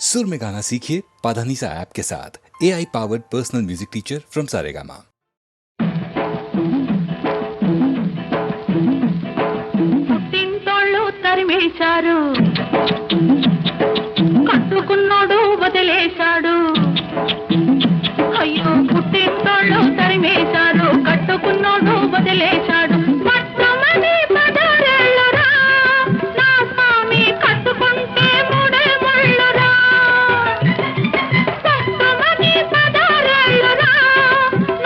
सुर में गाना सीखिए पाधानीसा ऐप के साथ। AI powered personal music teacher from Saregama. పుట్టింటోళ్ళు తరిమేశారు, కట్టుకున్నోడు వదిలేశాడు. అయ్యో పుట్టింటోళ్ళు తరిమేశారు, కట్టుకున్నోడు వదిలేశాడు. మొత్తమది పదరేళ్ళురా, నా స్వామి కట్టుకుంటే మూడే ముళ్ళురా. మొత్తమది పదరేళ్ళురా,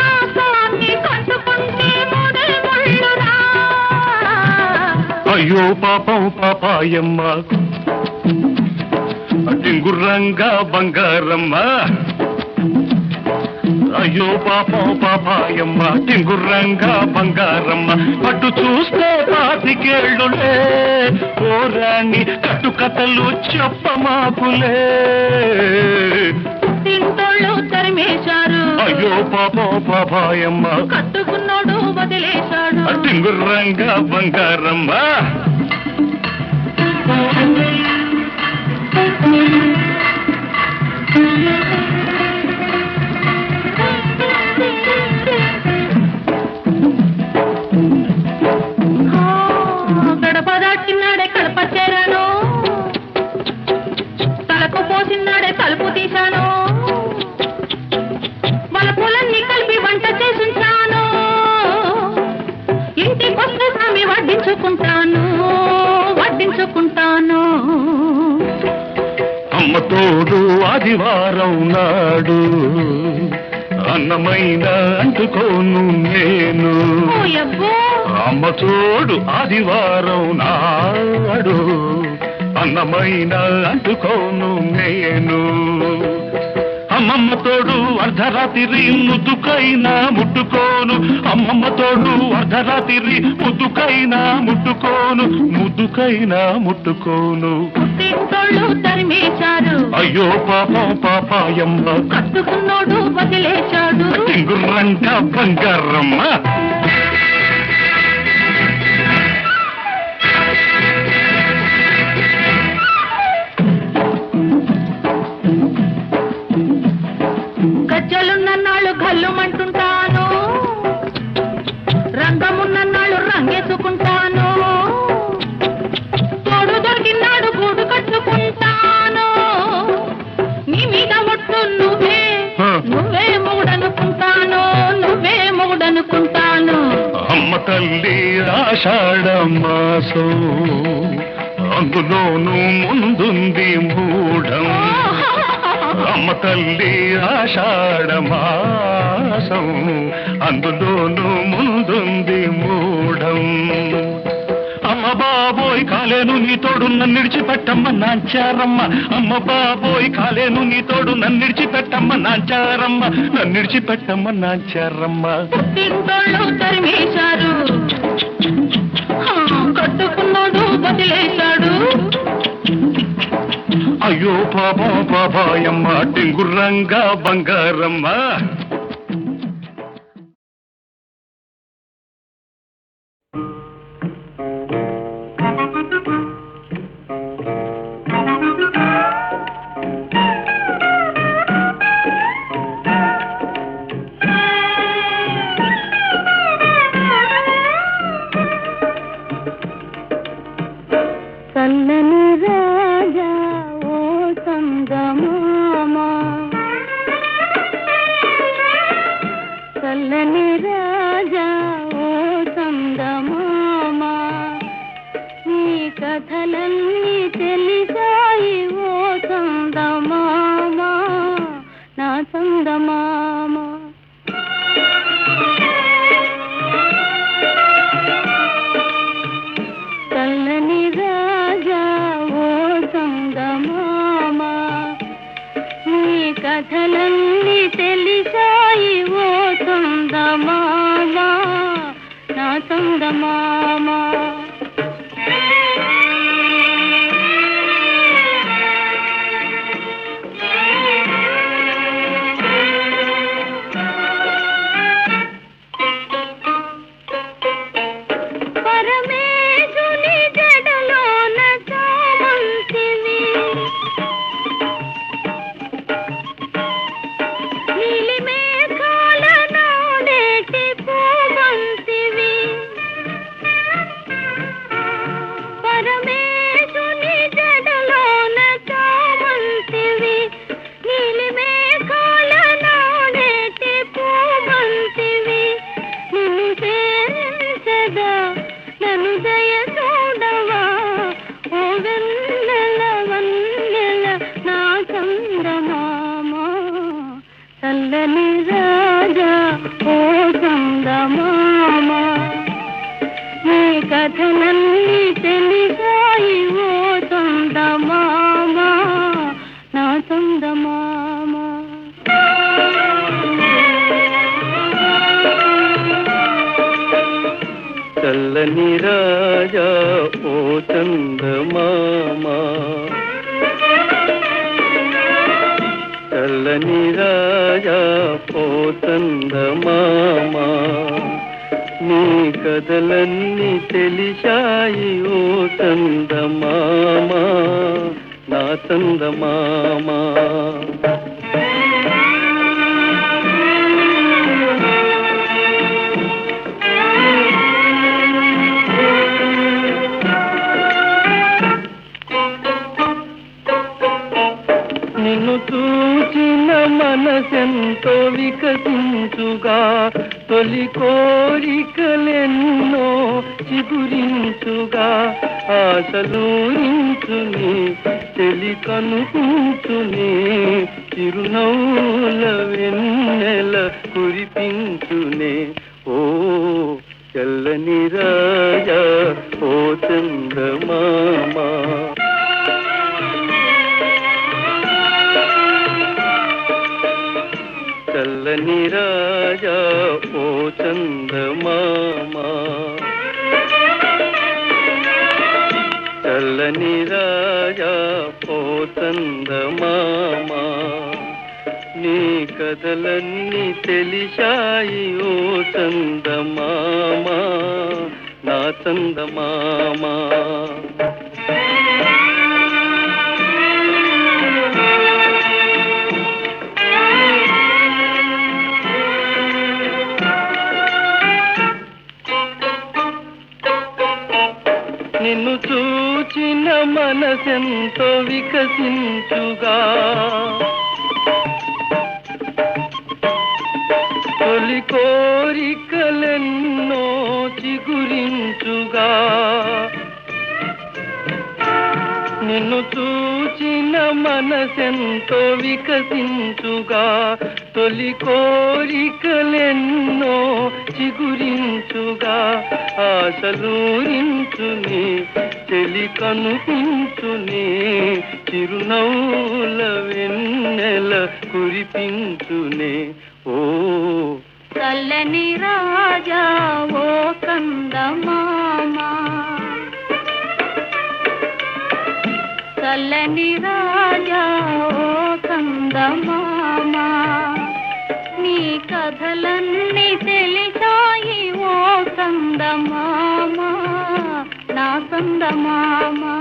నా స్వామి కట్టుకుంటే మూడే ముళ్ళురా. అయ్యో పాపం పాపాయమ్మ, టింగుర్రంగా బంగారమ్మ. అయ్యో పాపం పాపాయమ్మ, టింగుర్రంగా బంగారమ్మ. పట్టు చూస్తే పాతికేళ్ళులే, ఓరాణి కట్టుకథలు చెప్పమాకులే. పుట్టింటోళ్ళు తరిమేశారు, అయ్యో పాపం పాపాయమ్మ, కట్టుకున్నాడు వదిలేశాడు. టింగుర్రంగా బంగారమ్మ. గడప దాటినాడే కడప చేరాను, తలకు పోసినాడే తలుపు తీశాను. వలపులన్నీ కలిపి వంట చేసుంచాను, ఇంటికొస్తే స్వామి వడ్డించుకుంటాను, వడ్డించుకుంటాను. అమ్మ తోడు ఆదివారం నాడు, అన్నమైన అంటుకోను నేను. ఓయబ్బో, అమ్మ తోడు ఆదివారం నాడు, అన్నమైన అంటుకోను నేను. అమ్మమ్మ తోడు అర్ధరాత్రి ముద్దుకైనా ముట్టుకోను, అమ్మమ్మ తోడు అర్ధరాత్రి ముద్దుకైనా ముట్టుకోను, ముద్దుకైనా ముట్టుకోను. పుట్టింటోళ్ళు తరిమేశారు, అయ్యో పాపం పాపాయమ్మ, కట్టుకున్నోడు వదిలేశాడు. టింగుర్రంగా బంగారమ్మ. గజ్జలున్నన్నాళ్ళు గల్లుమంటుంటాను, రంగమున్నన్నాళ్ళు రంగేసుకుంటాను. తోడు దొరికినాడు గూడు కట్టుకుంటాను. నీ మీద ఒట్టు నువ్వే, నువ్వే మొగుడనుకుంటాను, నువ్వే మొగుడనుకుంటాను. అమ్మ తల్లి ఆషాఢ మాసం, అందులోనూ ముందుంది మూఢం. అమ్మ తల్లి ఆషాఢ మాసం, అందులోనూ ముందుంది మూఢం. అమ్మ బాబోయ్ కాలేను నీ తోడు నన్ను విడిచిపెట్టమ్మ నాంచారమ్మ. అమ్మ బాబోయ్ కాలేను నీ తోడు నన్ను విడిచిపెట్టమ్మ నాంచారమ్మ, నన్ను విడిచిపెట్టమ్మ నాంచారమ్మ. పుట్టింటోళ్ళు తరిమేశారు, కట్టుకున్నాడు వదిలేశాడు. అయ్యో పాపం పాపాయమ్మ, టింగుర్రంగా బంగారమ్మ. చల్లని రాజా ఓ చందమామ, చల్లని రాజా ఓ చందమామ, నీ కథలన్నీ తెలిసాయి ఓ చందమామ, నా చందమామ. చల్లని రాజా ఓ చందమామ, నీ కథలన్నీ తెలిసాయి ఓ చందమామ, నా చందమామ. పరమేశుని జడలోన చామంతివి, చల్లని రాజా ఓ చందమామా, చల్లని రాజా ఓ చందమామా, నీ కథలన్నీ తెలిశాయి ఓ చందమామా, నా చందమామా. నిన్ను చూచిన మనసెంతో వికసించుగా, తొలి కోరికలెన్నో చిగురించుగా, ఆశలూరించుని తెలి కనుకుంచుని, చిరునవ్వుల వెన్నెల కురిపించునే ఓ చల్లని రాజా ఓ చందమామా. చల్లని రాజా ఓ చందమామా, చల్లని రాజా ఓ చందమామా, నీ కథలన్నీ తెలిశాయి ఓ చందమామా, నా చందమామా. నిన్ను చూచిన మనసెంతో వికసించుగా, తొలి కోరికలెన్నో చిగురించుగా, నిన్ను చూచిన మనసెంతో వికసించుగా, తొలి కోరికలెన్నో చిగురించుగా, ఆశలూరించుని తెలి కనుపించుని, చిరునవ్వుల వెన్నెల కురిపించునే ఓ చల్లని రాజా ఓ కందమామా, చల్లని రాజా ఓ కందమామా, నీ కథలన్నీ తెలిసాయి ఓ కందమామా, నా కందమామా.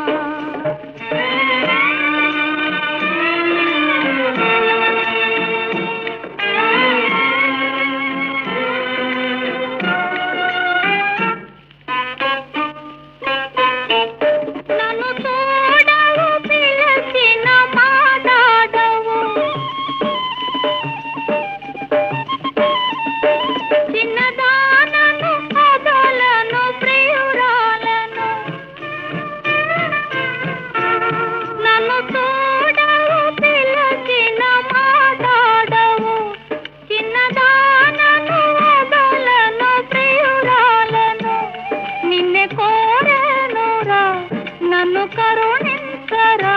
నన్ను కరుణించరా,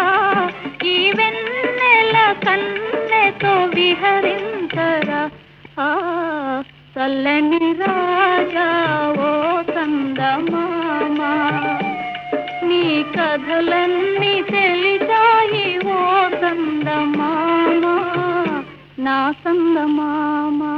ఈ వెన్నెల కన్నెతో విహరించరా, ఆ చల్లని రాజా ఓ చందమామా, నీ కథలన్నీ తెలిసాయి ఓ చందమామా, నా చందమామా.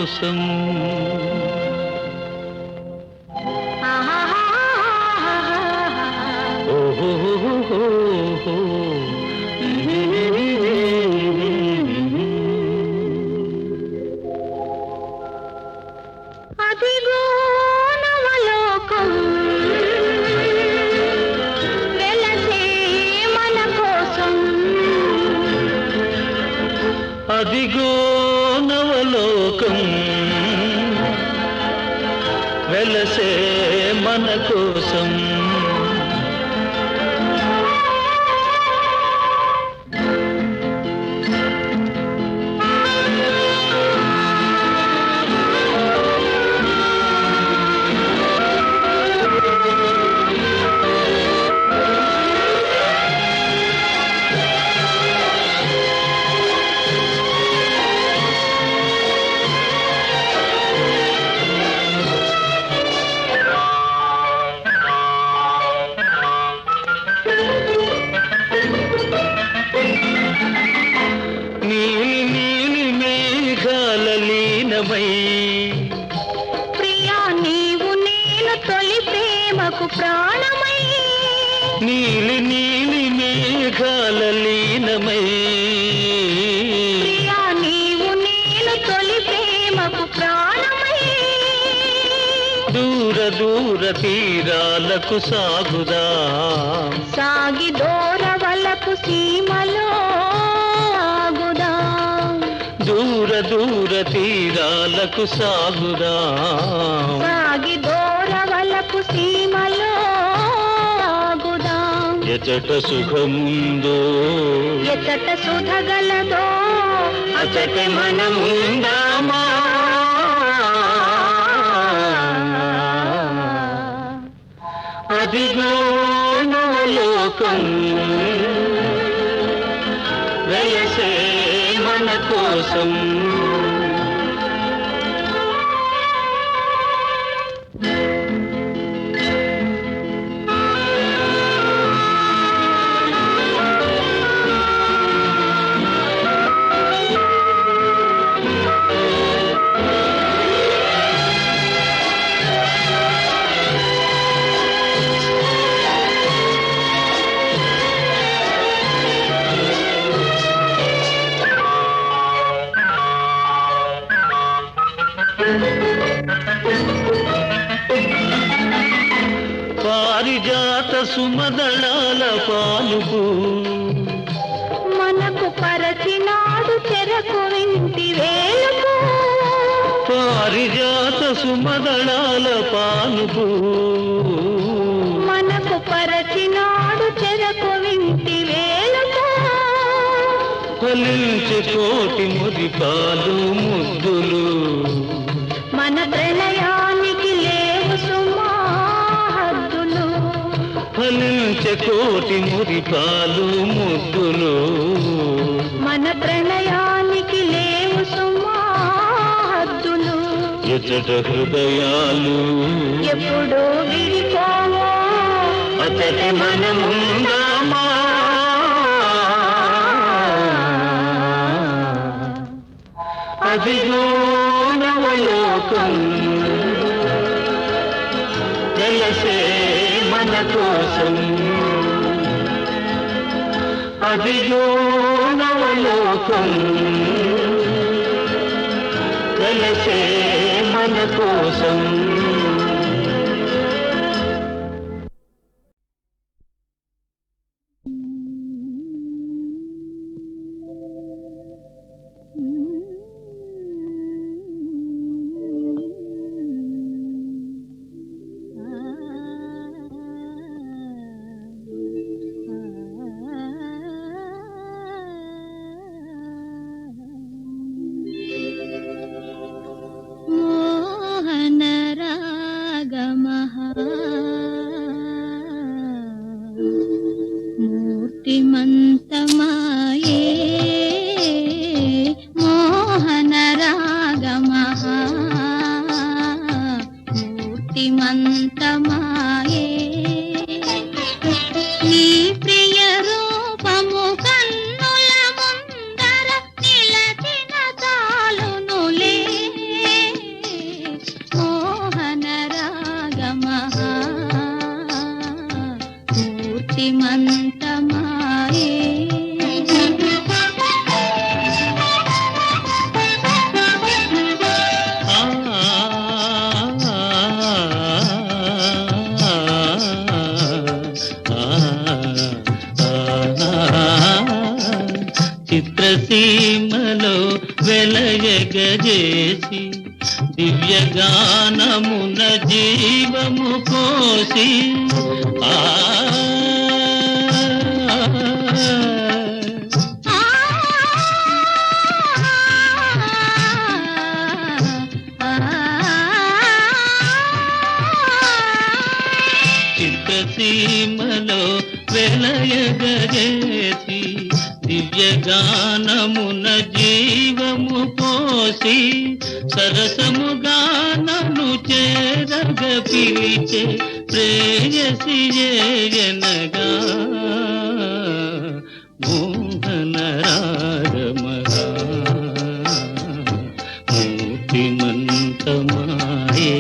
కోసం. అదిగో నవలోకం వెలసే మన కోసం. అదిగో నవలోకం వెలసే మన కోసం. నీలి నీలి మేఘాల లీనమై ప్రియా నీవు నేను తొలి ప్రేమకు ప్రాణమై. నీలి నీలి మేఘాల లీనమై ప్రియా నీవు నేను తొలి ప్రేమకు ప్రాణమై. దూర దూర తీరాలకు సాగుదా సాగి దూరవలపు సీమలో ఆగుదా. దూర దూర తీరాలకు సాగుదా సాగి దూరవలపు సీమలో ఆగుదా. ఎచట సుఖముందో ఎచ్చట సుధగలదో అచట మనముందామా. అదిగో నవలోకం వెలసే మన కోసం. పారిజాత సుమదళాల పాలుపు మనకు పరచినాడు చెరకు వింటి వేలుపు. పారిజాత సుమదళాల పాలుపు మనకు పరచినాడు చెరకు వింటి వేలుపు. ఫలించే కోటి మురిపాలు ముద్దులు మన ప్రణయానికి లేవు సుమా హద్దులు. ఫలించే కోటి మురిపాలు ముద్దులు మన ప్రణయానికి లేవు సుమా హద్దులు. ఎచట హృదయాలు ఎప్పుడు విడిపోవో అతటి మనముందామా. అదిగో నవలోకం వెలసే మన కోసం. అదిగో నవలోకం వెలసే మన కోసం. మూర్తిమంతమాయే మోహన రాగమః మూర్తిమంతమాయే నీ ప్రియ రూపము కన్నుల ముందర నిలచిన చాలునులే చిత్రసీమలో వెలయగజేసి దివ్యగానమున జీవము పోసి ఆ చిత్రసీమలో వెలయగజేసి దివ్యగానమున జీవము పోసి సరసముగానను చేరగ పిలిచే ప్రేయసి జనగా మోహన రాగమగా మూర్తిమంతమాయే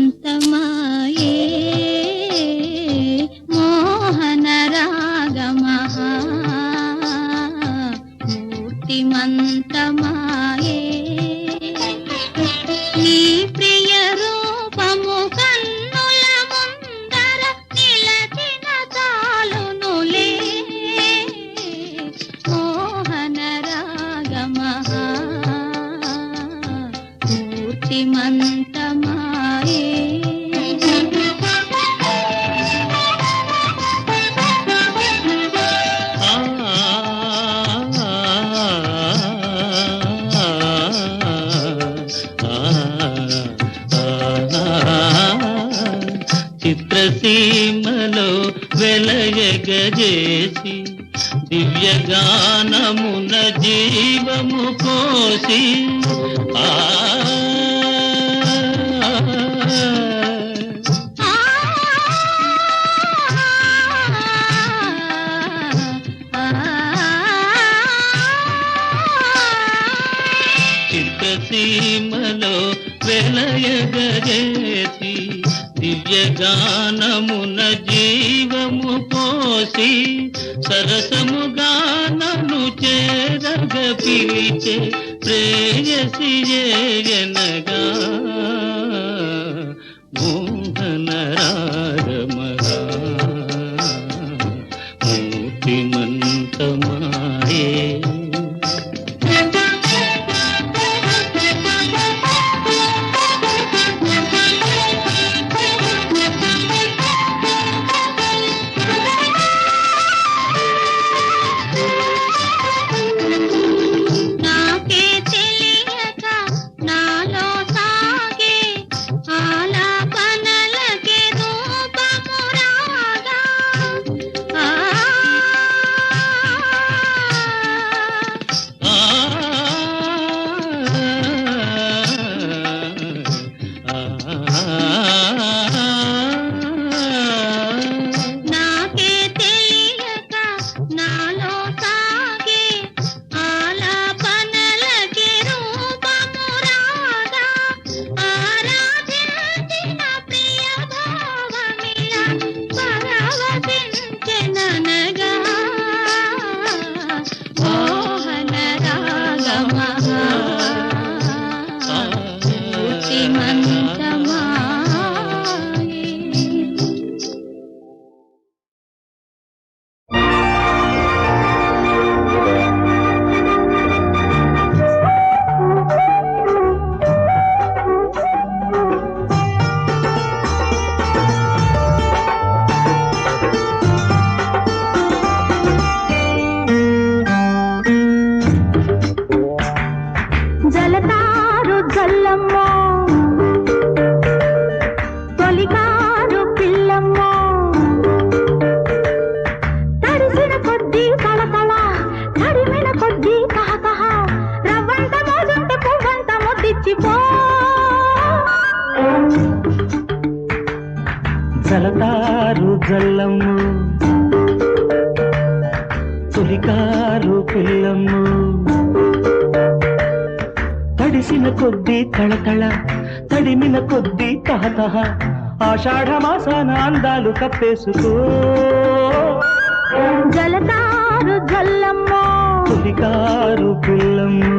మూర్తిమంతమాయే మోహన రాగమః మూర్తిమంతమాయే నీ ప్రియ రూపము కన్నుల ముందర నిలచిన చాలునులే మోహన రాగమః మూర్తిమంతమాయే చిత్రసీమలో వెలయగజేసి దివ్యగానమున జీవము పోసి ఆ చిత్రసీమలో వెలయగజేసి దివ్యగానమున జీవము పోసి సరసముగానను చేరగ పిలిచే ప్రేయసి జనగా మోహన రాగమగా మూర్తిమంతమాయే నాకే తెలియక నాలో సాగే ఆలాపనలకే రూపము రాగా జలతారు జల్లము తొలికారు పిల్లము తడిసిన కొద్దీ తళతళ తడిమిన కొద్దీ తహతహ ఆషాఢ మాసాన అందాలు కప్పేసుకో జలతారు జల్లమ్మ తొలికారు పిల్లము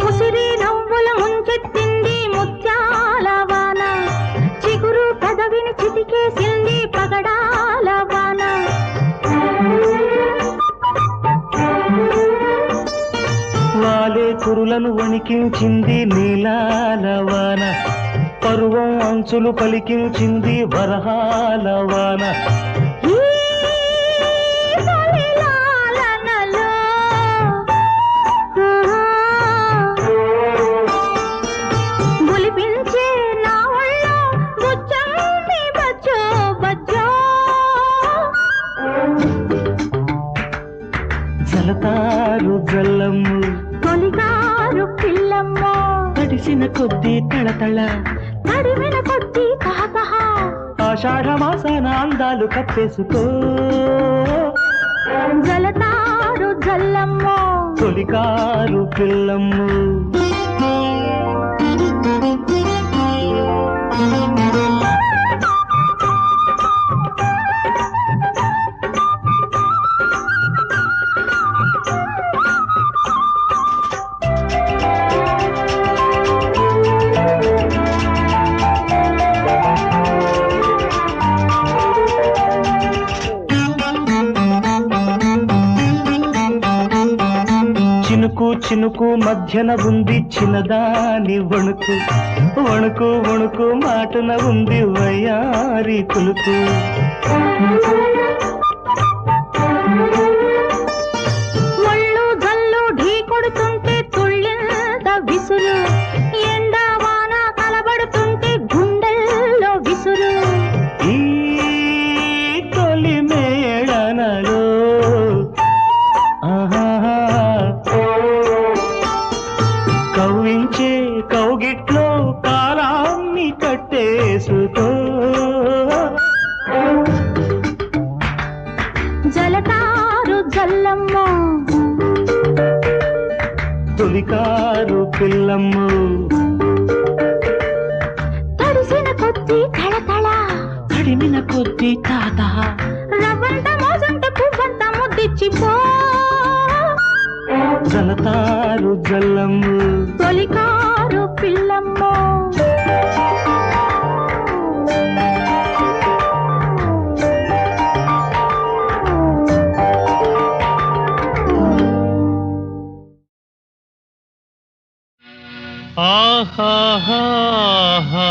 ముసిరి నవ్వుల ముంచెత్తింది ముత్యాల వాన చిగురు కదవిని చితికేసింది పగడాల వాన వాలే కురులను వణికించింది నీలాల వాన పరువం అంచులు పలికించింది వరహాల వాన ఈ తొలిలాలనలో గులిపించే నా ఒళ్ళో బుచ్చంతి బచ్చో బచ్చో జలతారు జల్లము తొలిగారు పిల్లమ్మ తడిసిన కొద్దీ తళతళ తడిమిన కొద్ది తహతహ ఆషాఢ మాసాన అందాలు కప్పేసుకో జలతారు జల్లమ్మ తొలికారు పిల్లము చినుకు చినుకు మధ్యన ఉంది చిన్నదాని వణుకు వణుకు వణుకు మాటన ఉంది వయ్యారి కులుకు ఒళ్ళు జల్లు ఢీ కొడుతుంటే తుళ్ళింత విసురు ఎండ వాన కలబడుతుంటే గుండెల్లో విసురు ఈ తొలి మేళనలో ఆహాహా కవ్వించే కౌగిట్లో కాలాన్ని కట్టేసుకో జలతారు జల్లమ్మ తొలికారు పిల్లమ్ము తడిసిన కొద్ది తళతళ తడిమిన కొద్దీ తాత రవ్వంత మోసంత పువ్వంత ముద్దిచ్చిపో జలతారు జల్లమ్ము తొలికారు పిల్లమ్మ ఆహాహా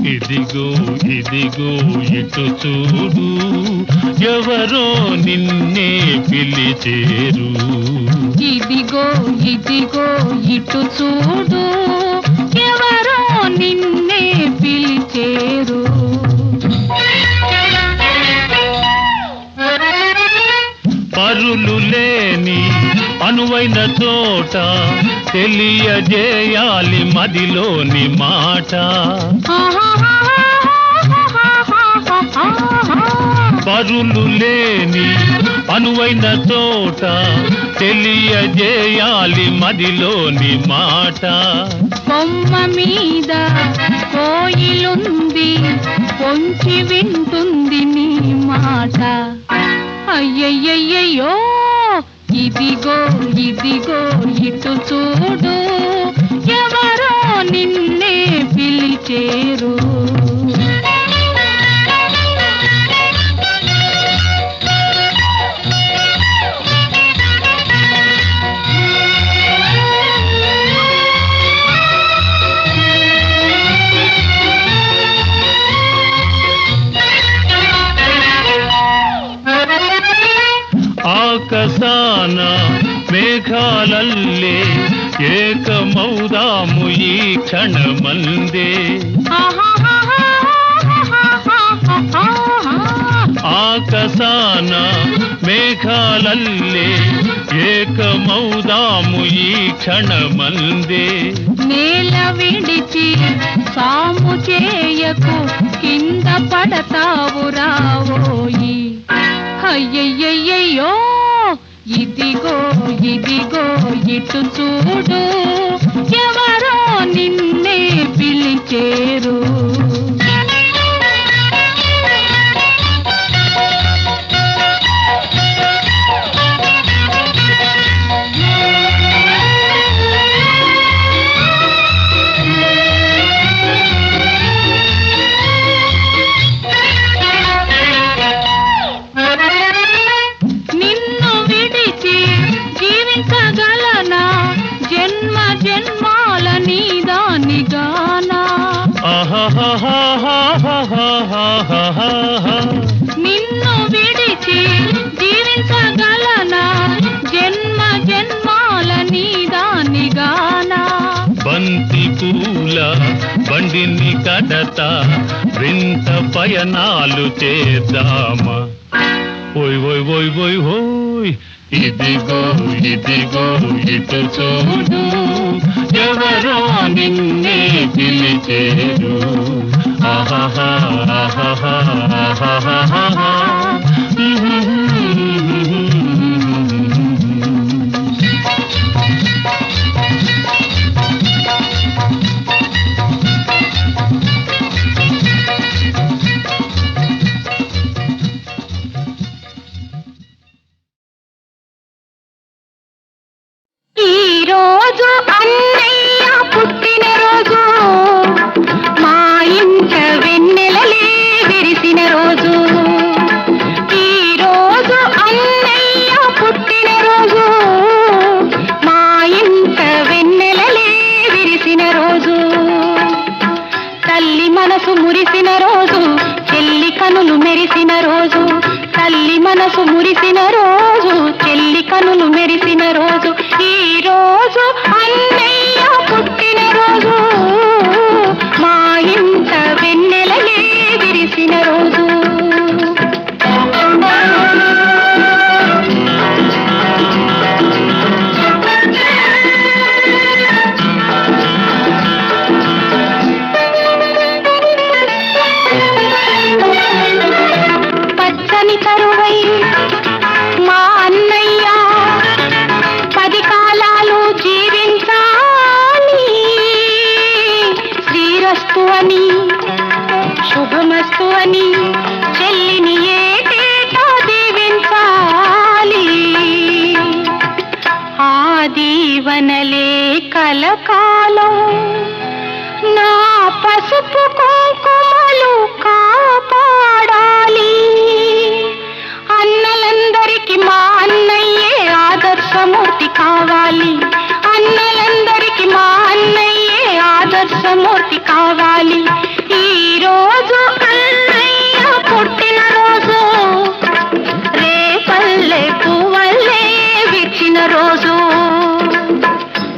ఇదిగో ఇదిగో ఇటు చూడు ఎవరో నిన్నే పిలిచేరు ఇదిగో ఇదిగో ఇటు చూడు ఎవరో నిన్నే పిలిచేరు పరులు లేని అనువైన చోట తెలియజేయాలి మదిలోని మాట పరులు లేని అనువైన చోట తెలియజేయాలి మదిలోని మాట బొమ్మ మీద కోయిలుంది పొంచి వింటుంది నీ మాట అయ్యయ్యయ్యో ఇదిగో ఇదిగో ఇటు చూడు ఎవరో నిన్నే పిలిచేరు ఆకాశాన మేఘాలల్లే ఏకమౌదాము ఈ క్షణమందే ఆకాశాన మేఘాలల్లే ఏకమౌదాము ఈ క్షణమందే నేల విడిచి సాము చేయకు కింద పడతావు రావోయి అయ్యయ్యయ్యో ఇదిగో ఇదిగో ఇటు చూడు ఎవరో నిన్నే పిలిచేరు నిన్ను విడిచి జీవించగలనా జన్మ జన్మాల నీదానిగానా బంతి పూల బండిని కడతా వింత పయనాలు చేద్దామా ఓయ్ ఓయ్ ఓయ్ ఓయ్ ఓయ్ ఇదిగో ఇదిగో ఇటు చూడు ఎవరో నిన్నే పిలిచేరు ఆహాహా ఆహాహా ఆహాహా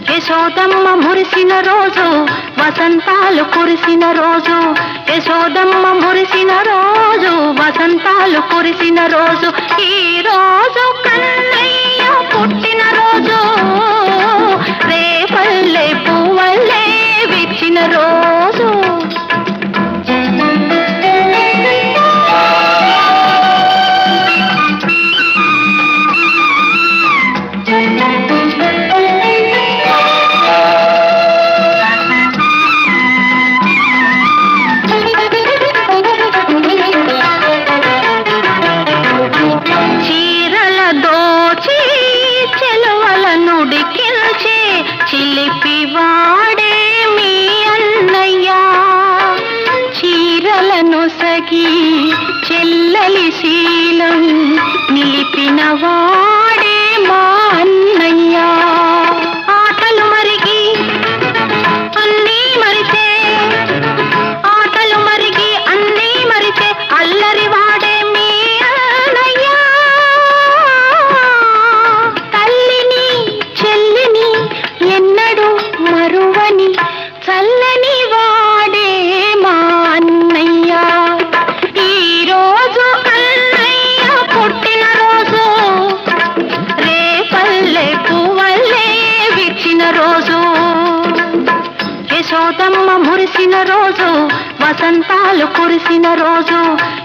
యశోదమ్మ మురిసిన రోజు వసంతాలు కురిసిన రోజు యశోదమ్మ మురిసిన రోజు వసంతాలు కురిసిన రోజు ఈ రోజు కన్నయ్య పుట్టిన రోజు రేపల్లె పువ్వల్లే విచ్చిన రోజు చెల్లలి శీలం నిలిపిన వాడే మా అన్నయ్య ఆటలు మరిగి అన్నీ మరిచే ఆటలు మరిగి అన్నీ మరిచే అల్లరి వాడే మీ అన్నయ్య యశోదమ్మ మురిసిన రోజు వసంతాలు కురిసిన రోజు,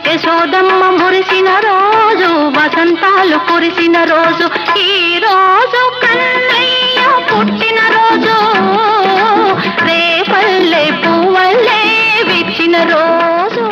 యశోదమ్మ మురిసిన రోజు వసంతాలు కురిసిన రోజు, ఈ రోజు కన్నయ్య పుట్టిన రోజు, రేపల్లె పువ్వల్లే విచ్చిన రోజు.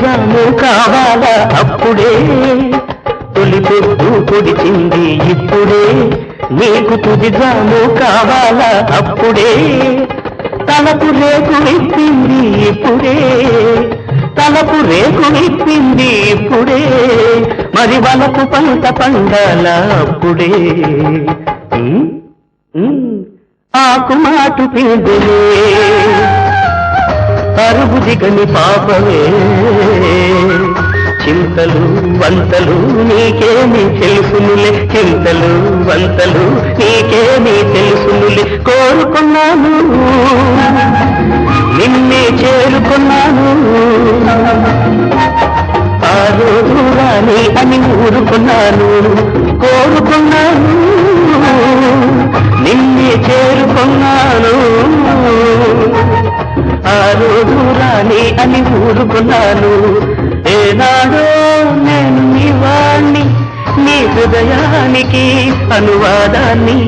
జాము కావాలా అప్పుడే తొలి పొద్దు పొడిచింది ఇప్పుడే నీకు తుది జాము కావాలా అప్పుడే తలపు రేకు విప్పింది ఇప్పుడే తలపు రేకు విప్పింది ఇప్పుడే మరి వలపు పంట పండాల అప్పుడే ఆకు మాటు పిందులే అరుగు దిగని పాపమే చింతలు వంతలు నీకేమి తెలుసునులే చింతలు వంతలు నీకేమి తెలుసునులే కోరుకున్నాను నిన్నే చేరుకున్నాను ఆ రోజు రాని అని ఊరుకున్నాను కోరుకున్నాను నిన్నే చేరుకున్నాను ఆ రోజు రాని అని ఊరుకున్నాను ఏనాడో నేను నీ వాణ్ణి నీ హృదయానికి అనువాదాన్ని